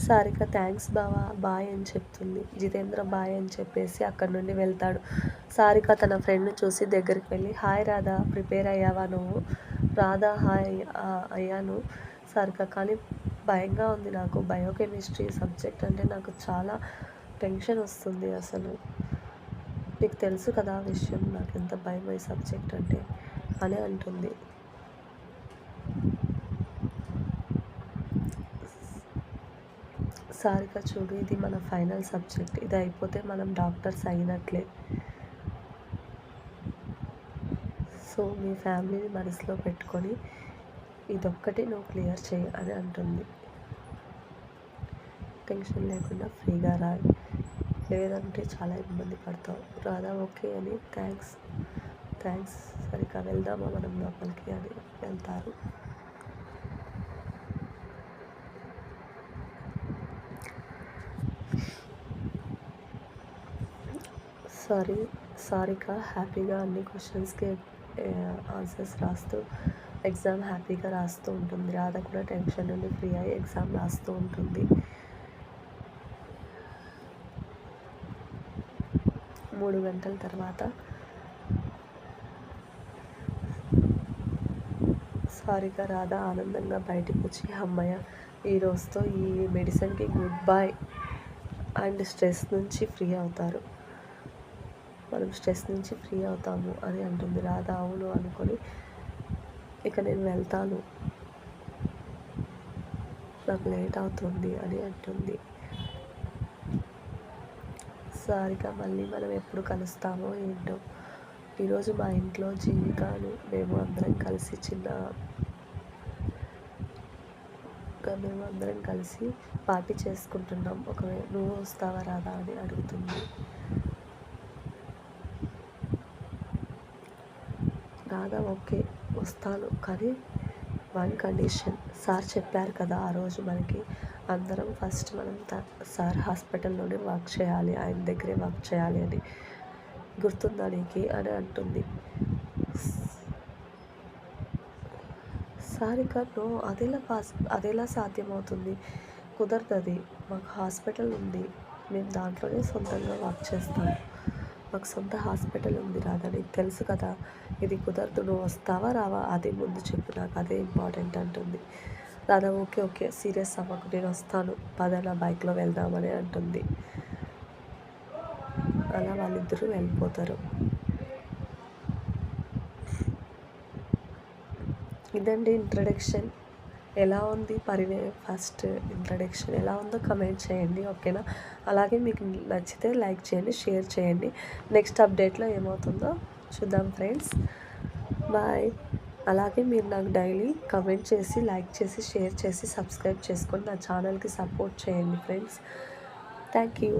Sarika thanks బావా bye అని చెప్తుంది. జితేంద్ర బాయ్ అని చెప్పేసి అక్కడి నుండి వెళ్తాడు. సారిక తన ఫ్రెండ్ని చూసి దగ్గరికి వెళ్ళి హాయ్ రాధా ప్రిపేర్ అయ్యావా నువ్వు? రాధా హాయ్ అయ్యాను సారిక, కానీ భయంగా ఉంది నాకు. బయోకెమిస్ట్రీ సబ్జెక్ట్ అంటే నాకు చాలా టెన్షన్ వస్తుంది. అసలు నీకు తెలుసు కదా ఆ విషయం, నాకు ఎంత భయం ఈ సబ్జెక్ట్ అంటే అని అంటుంది. సారిక చూడు, ఇది మన ఫైనల్ సబ్జెక్ట్, ఇది అయిపోతే మనం డాక్టర్స్ అయినట్లే. సో మీ ఫ్యామిలీని మనసులో పెట్టుకొని ఇదొక్కటి నువ్వు క్లియర్ చేయి అని అంటుంది. టెన్షన్ లేకుండా ఫ్రీగా రాయి, లేదంటే చాలా ఇబ్బంది పడతావు. రాధా ఓకే అని థ్యాంక్స్ సరిగ్గా వెళ్దామా మనం లోపలికి అని వెళ్తారు. సారిక హ్యాపీగా అన్ని క్వశ్చన్స్కి ఆన్సర్స్ రాస్తూ ఎగ్జామ్ హ్యాపీగా రాస్తూ ఉంటుంది. రాధ కూడా టెన్షన్ నుండి ఫ్రీ అయ్యి ఎగ్జామ్ రాస్తూ ఉంటుంది. 3 గంటల తర్వాత సారిక రాధ ఆనందంగా బయటకు వచ్చి అమ్మయ్య ఈ రోజుతో ఈ మెడిసిన్కి గుడ్ బై అండ్ స్ట్రెస్ నుంచి ఫ్రీ అవుతారు, మనం స్ట్రెస్ నుంచి ఫ్రీ అవుతాము అని అంటుంది. రాధ అవును అనుకొని ఇక నేను వెళ్తాను, నాకు లేట్ అవుతుంది అని అంటుంది. సారిక మళ్ళీ మనం ఎప్పుడు కలుస్తామో ఏంటో. ఈరోజు మా ఇంట్లో జీవికాను మేము అందరం కలిసి పార్టీ చేసుకుంటున్నాం. ఒకవేళ నువ్వు వస్తావా రాదా అని అడుగుతుంది. రాధా ఓకే వస్తాను, కానీ వన్ కండిషన్. సార్ చెప్పారు కదా ఆ రోజు మనకి అందరం ఫస్ట్ మనం సార్ హాస్పిటల్లోనే వర్క్ చేయాలి, ఆయన దగ్గరే వర్క్ చేయాలి అని, గుర్తుందా నీకు అని అంటుంది. సారిక నో, అదెలా సాధ్యమవుతుంది, కుదరదు, మాకు హాస్పిటల్ ఉంది, మేము దాంట్లోనే సొంతంగా వర్క్ చేస్తాము, మాకు సొంత హాస్పిటల్ ఉంది రాధా, నీకు తెలుసు కదా, ఇది కుదరదు, నువ్వు వస్తావా రావా అదే ముందు చెప్పు, నాకు అదే ఇంపార్టెంట్ అంటుంది. రాధా ఓకే సీరియస్ అవ్వకు, నేను వస్తాను పద నా బైక్లో వెళ్దామని అంటుంది. అలా వాళ్ళిద్దరూ వెళ్ళిపోతారు. ఇదండి ఇంట్రడక్షన్. ఎలా ఉంది ఫస్ట్ ఇంట్రడక్షన్ ఎలా ఉందో కమెంట్ చేయండి, ఓకేనా? అలాగే మీకు నచ్చితే లైక్ చేయండి, షేర్ చేయండి. నెక్స్ట్ అప్డేట్లో ఏమవుతుందో చూద్దాం ఫ్రెండ్స్. బాయ్. అలాగే మీరు నాకు డైలీ కమెంట్ చేసి, లైక్ చేసి, షేర్ చేసి, సబ్స్క్రైబ్ చేసుకొని నా ఛానల్కి సపోర్ట్ చేయండి ఫ్రెండ్స్. Thank you.